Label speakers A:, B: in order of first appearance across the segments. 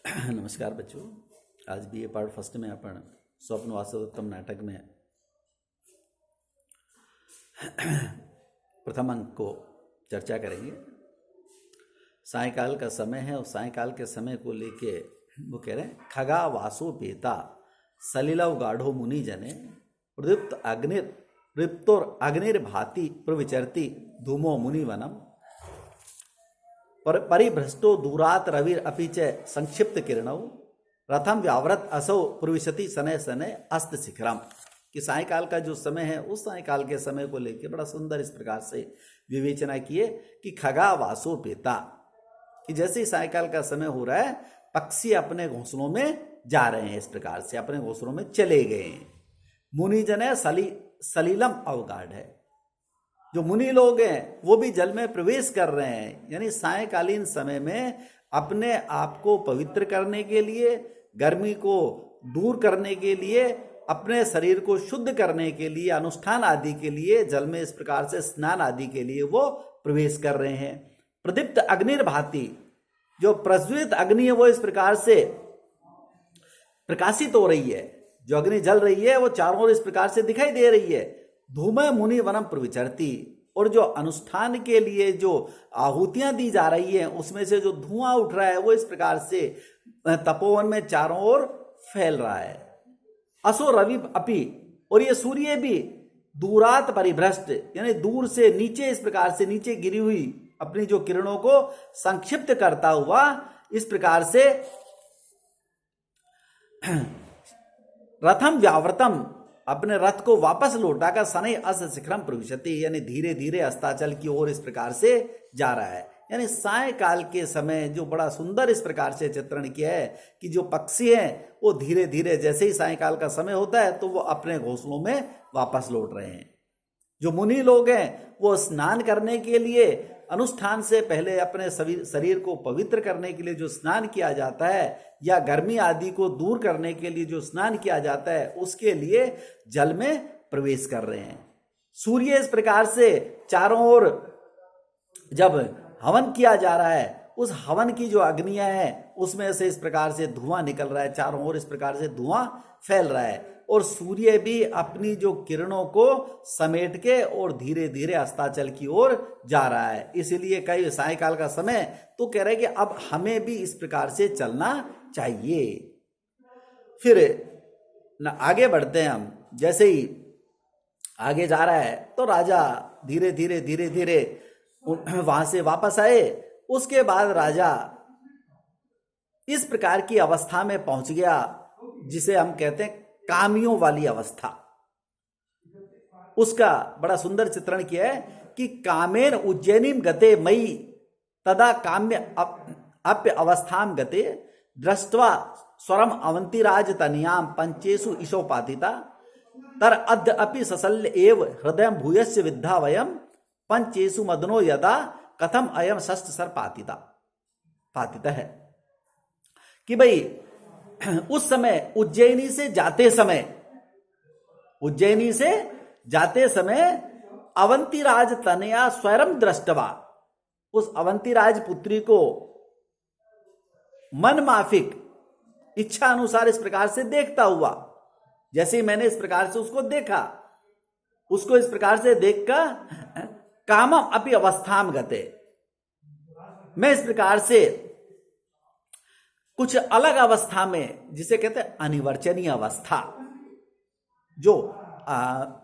A: नमस्कार बच्चों। आज भी ये पार्ट फर्स्ट में अपन स्वप्न वास्तवोत्तम नाटक में प्रथम अंक को चर्चा करेंगे। सायकाल का समय है और सायकाल के समय को लेके वो कह रहे हैं, खगा वासो पेता सलिलव गाढ़ो मुनि जने प्रदीप्त अग्निर अग्निर्भाति प्रविचरती धूमो मुनि वनम परिभ्रष्टो दूरात रविर अपि च संक्षिप्त किरणौ रथम व्याव्रत असौ प्रविशति सने सने अस्त शिखरम। कि सायकाल का जो समय है उस सायकाल के समय को लेकर बड़ा सुंदर इस प्रकार से विवेचना किए कि खगा वासो पेता, कि जैसे ही सायकाल का समय हो रहा है पक्षी अपने घोंसलों में जा रहे हैं, इस प्रकार से अपने घोंसलों में चले गए हैं। मुनिजन है सलीलम अवगाढ़ है, जो मुनि लोग हैं वो भी जल में प्रवेश कर रहे हैं, यानी सायकालीन समय में अपने आप को पवित्र करने के लिए, गर्मी को दूर करने के लिए, अपने शरीर को शुद्ध करने के लिए, अनुष्ठान आदि के लिए, जल में इस प्रकार से स्नान आदि के लिए वो प्रवेश कर रहे हैं। प्रदीप्त अग्निर्भाति, जो प्रज्वलित अग्नि है वो इस प्रकार से प्रकाशित हो रही है, जो अग्नि जल रही है वो चारों ओर इस प्रकार से दिखाई दे रही है। धूमय मुनि वनम प्रविचरती, और जो अनुष्ठान के लिए जो आहुतियां दी जा रही हैं उसमें से जो धुआं उठ रहा है वो इस प्रकार से तपोवन में चारों ओर फैल रहा है। असो रवि अपि, और ये सूर्य भी दूरात परिभ्रष्ट, यानी दूर से नीचे इस प्रकार से नीचे गिरी हुई अपनी जो किरणों को संक्षिप्त करता हुआ इस प्रकार से रथम व्याव्रतम, अपने रथ को वापस लौटाकर सनई अस शिखरम प्रविशति, यानी धीरे धीरे अस्ताचल की ओर इस प्रकार से जा रहा है। यानी सायकाल के समय जो बड़ा सुंदर इस प्रकार से चित्रण किया है कि जो पक्षी हैं वो धीरे धीरे जैसे ही सायकाल का समय होता है तो वो अपने घोंसलों में वापस लौट रहे हैं। जो मुनि लोग हैं वो स्नान करने के लिए, अनुष्ठान से पहले अपने शरीर को पवित्र करने के लिए जो स्नान किया जाता है, या गर्मी आदि को दूर करने के लिए जो स्नान किया जाता है, उसके लिए जल में प्रवेश कर रहे हैं। सूर्य इस प्रकार से चारों ओर जब हवन किया जा रहा है, उस हवन की जो अग्नियां हैं उसमें से इस प्रकार से धुआं निकल रहा है, चारों ओर इस प्रकार से धुआं फैल रहा है, और सूर्य भी अपनी जो किरणों को समेट के और धीरे धीरे अस्ताचल की ओर जा रहा है। इसीलिए कई सायकाल का समय तो कह रहे हैं कि अब हमें भी इस प्रकार से चलना चाहिए। फिर आगे बढ़ते हैं हम। जैसे ही आगे जा रहा है तो राजा धीरे धीरे वहां से वापस आए। उसके बाद राजा इस प्रकार की अवस्था में पहुंच गया जिसे हम कहते हैं कामियों वाली अवस्था। उसका बड़ा सुंदर चित्रण किया है कि कामेन उज्जैनीम गते मई तदा काम्य अप्य अवस्थाम गते दृष्ट्वा स्वरम अवंतिराज तनियाम पंचेषु ईशोपातिता तर अद्य अपि ससल्य एव हृदय भूयस्य विद्धा वयम पंचेषु मदनो यदा कथम अयम षष्ठ सर पातिता है। कि भाई उस समय उज्जैनी से जाते समय अवंतिराज तनया स्वयं दृष्टवा, उस अवंतिराज पुत्री को मन माफिक इच्छा अनुसार इस प्रकार से देखता हुआ, जैसे ही मैंने इस प्रकार से उसको देखा, उसको इस प्रकार से देखकर कामम अपि अवस्थाम गते, मैं इस प्रकार से कुछ अलग अवस्था में, जिसे कहते हैं अनिवर्चनीय अवस्था, जो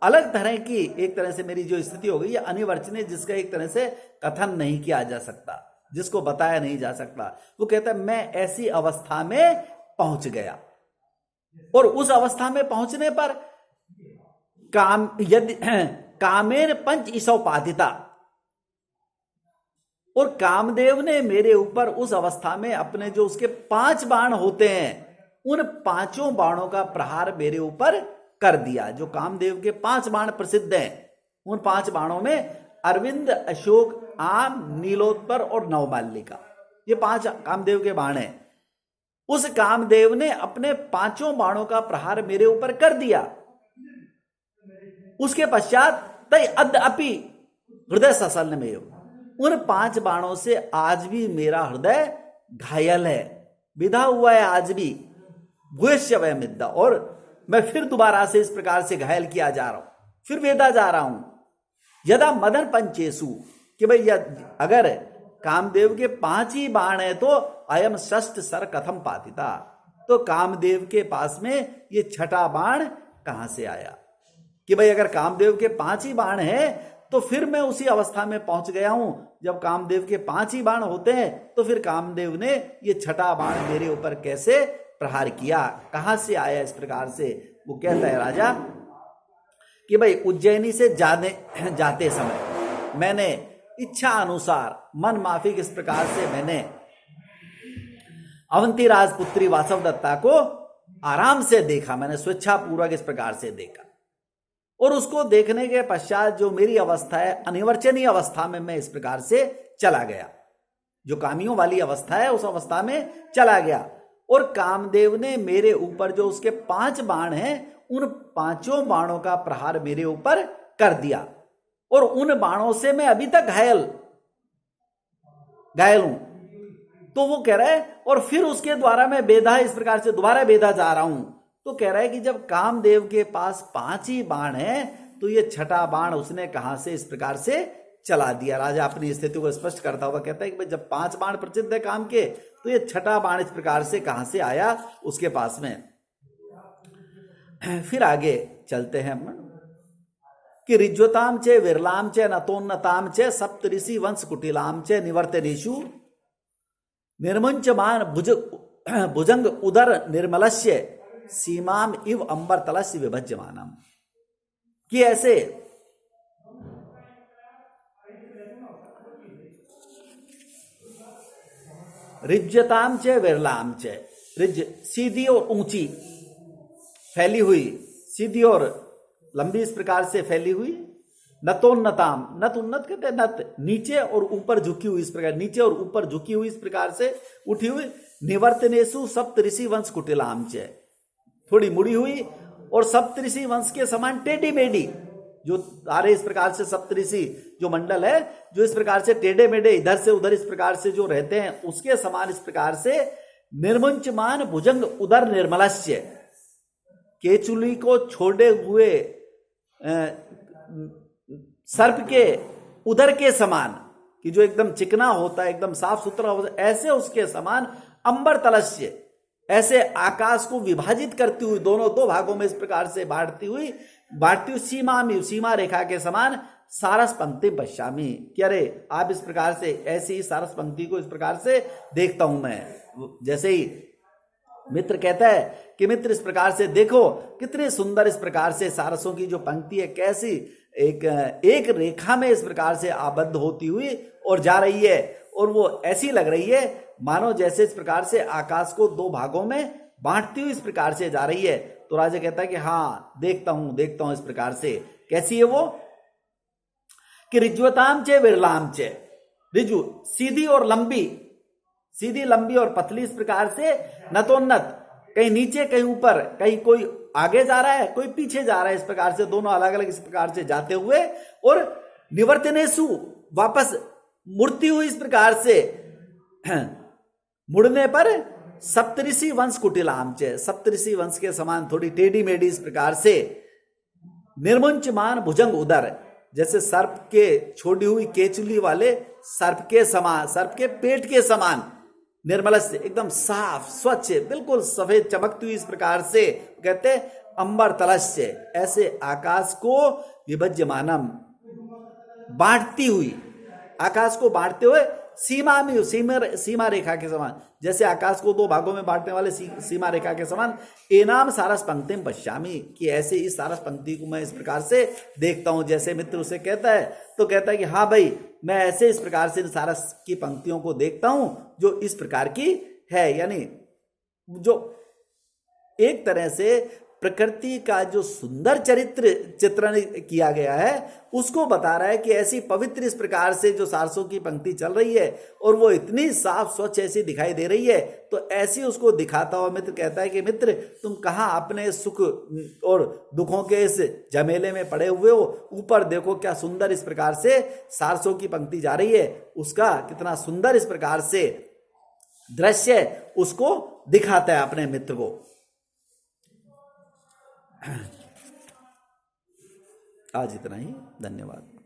A: अलग तरह की एक तरह से मेरी जो स्थिति हो गई है अनिवर्चनीय, जिसका एक तरह से कथन नहीं किया जा सकता, जिसको बताया नहीं जा सकता। वो कहता है मैं ऐसी अवस्था में पहुंच गया, और उस अवस्था में पहुंचने पर कामेर पंच ईशोपाधिता, और कामदेव ने मेरे ऊपर उस अवस्था में अपने जो उसके 5 बाण होते हैं उन 5 बाणों का प्रहार मेरे ऊपर कर दिया। जो कामदेव के 5 बाण प्रसिद्ध हैं, उन 5 बाणों में अरविंद, अशोक, आम, नीलोत्पर और नवमाल्लिका, ये 5 कामदेव के बाण हैं। उस कामदेव ने अपने 5 बाणों का प्रहार मेरे ऊपर कर दिया। उसके पश्चात तय अद्य अपि हृदय ससल्य में, उन 5 बाणों से आज भी मेरा हृदय घायल है, विधा हुआ है आज भी, भूयश्य वह मिद्दा, और मैं फिर दोबारा से इस प्रकार से घायल किया जा रहा हूं, फिर वेदा जा रहा हूं। यदा मदन पंचेसु, कि भाई अगर कामदेव के 5 ही बाण है तो अयम षष्ठ सर कथम पातिता, तो कामदेव के पास में ये छठा बाण कहां से आया? कि भाई अगर कामदेव के 5 ही बाण है तो फिर मैं उसी अवस्था में पहुंच गया हूं, जब कामदेव के 5 ही बाण होते हैं तो फिर कामदेव ने ये छठा बाण मेरे ऊपर कैसे प्रहार किया, कहां से आया? इस प्रकार से वो कहता है राजा कि भाई उज्जैनी से जाते समय मैंने इच्छा अनुसार मन माफिक इस प्रकार से मैंने अवंती राजपुत्री वासव दत्ता को आराम से देखा, मैंने स्वेच्छा पूर्वक इस प्रकार से देखा, और उसको देखने के पश्चात जो मेरी अवस्था है अनिवर्चनीय अवस्था में मैं इस प्रकार से चला गया, जो कामियों वाली अवस्था है उस अवस्था में चला गया। और कामदेव ने मेरे ऊपर जो उसके 5 बाण हैं उन 5 बाणों का प्रहार मेरे ऊपर कर दिया, और उन बाणों से मैं अभी तक घायल हूं। तो वो कह रहा है और फिर उसके द्वारा मैं बेधा इस प्रकार से दोबारा बेधा जा रहा हूं। तो कह रहा है कि जब कामदेव के पास 5 ही बाण है तो ये छठा बाण उसने कहां से इस प्रकार से चला दिया। राजा अपनी स्थिति को स्पष्ट करता हुआ कहता है कि जब 5 बाण प्रसिद्ध है काम के, तो ये छठा बाण इस प्रकार से कहां से आया उसके पास में। फिर आगे चलते हैं हम कि ऋज्वताम चे विरलाम चे नतोन्नताम चे सप्तऋषि वंश कुटिलाम चे निवर्तनेषु निर्मुंचमान भुजंग उदर निर्मलस्य सीमाम इव अंबर तलस्य विभज्यमानम, कि ऐसे ऋज्यताम चे विरलाम चे, रिज सीधी और ऊंची फैली हुई, सीधी और लंबी इस प्रकार से फैली हुई, नतोन्नताम, नत उन्नत कहते हैं, नत नीचे और ऊपर झुकी हुई इस प्रकार, नीचे और ऊपर झुकी हुई इस प्रकार से उठी हुई, निवर्तनेसु सप्तऋषि वंश कुटिलाम चे, थोड़ी मुड़ी हुई और सप्तऋषि वंश के समान टेढ़ी मेढ़ी, जो सारे इस प्रकार से सप्तऋषि जो मंडल है जो इस प्रकार से टेढ़े मेढ़े इधर से उधर इस प्रकार से जो रहते हैं उसके समान इस प्रकार से निर्मुंचमान भुजंग उदर निर्मलस्य, केचुली को छोड़े हुए सर्प के उदर के समान, कि जो एकदम चिकना होता है एकदम साफ सुथरा होता है, ऐसे उसके समान अंबर तलस्य, ऐसे आकाश को विभाजित करती हुई दोनों 2 भागों में इस प्रकार से बांटती हुई सीमा रेखा के समान सारस पंक्ति पश्यामी, कि अरे आप इस प्रकार से ऐसी ही सारस पंक्ति को इस प्रकार से देखता हूं मैं। जैसे ही मित्र कहता है कि मित्र इस प्रकार से देखो कितने सुंदर इस प्रकार से सारसों की जो पंक्ति है कैसी एक रेखा में इस प्रकार से आबद्ध होती हुई और जा रही है, और वो ऐसी लग रही है मानो जैसे इस प्रकार से आकाश को 2 भागों में बांटती हुई इस प्रकार से जा रही है। तो राजा कहता है कि हाँ देखता हूं इस प्रकार से। कैसी है वो? कि ऋज्वताम चे विरलाम चे, ऋजु सीधी और लंबी, सीधी लंबी और पतली इस प्रकार से, नतोन्नत कहीं नीचे कहीं ऊपर, कहीं कोई आगे जा रहा है कोई पीछे जा रहा है, इस प्रकार से दोनों अलग अलग इस प्रकार से जाते हुए, और निवर्तनेसु वापस मुड़ती हुई इस प्रकार से, मुड़ने पर सप्तऋषि वंश कुटिलाम चे, सप्तऋषि वंश के समान थोड़ी टेढ़ी मेढ़ी इस प्रकार से, निर्मुंचमान भुजंग उदर, जैसे सर्प के छोड़ी हुई केचुली वाले सर्प के समान, सर्प के पेट के समान, निर्मल से एकदम साफ स्वच्छ बिल्कुल सफेद चमकती हुई इस प्रकार से, कहते अंबर तलस्य, ऐसे आकाश को विभज्यमानम बांटती हुई, आकाश को बांटते हुए सीमा में सीमा रेखा के समान, जैसे आकाश को 2 भागों में बांटने वाले सीमा रेखा के समान, एनाम सारस पंक्तिम पश्यामी, कि ऐसे इस सारस पंक्ति को मैं इस प्रकार से देखता हूं। जैसे मित्र उसे कहता है तो कहता है कि हाँ भाई मैं ऐसे इस प्रकार से सारस की पंक्तियों को देखता हूं जो इस प्रकार की है, यानी जो एक तरह से प्रकृति का जो सुंदर चित्रण किया गया है उसको बता रहा है कि ऐसी पवित्र इस प्रकार से जो सारसों की पंक्ति चल रही है और वो इतनी साफ स्वच्छ ऐसी दिखाई दे रही है, तो ऐसी उसको दिखाता हुआ मित्र कहता है कि मित्र तुम कहाँ अपने सुख और दुखों के इस झमेले में पड़े हुए हो, ऊपर देखो क्या सुंदर इस प्रकार से सारसों की पंक्ति जा रही है, उसका कितना सुंदर इस प्रकार से दृश्य उसको दिखाता है अपने मित्र को। आज इतना ही, धन्यवाद।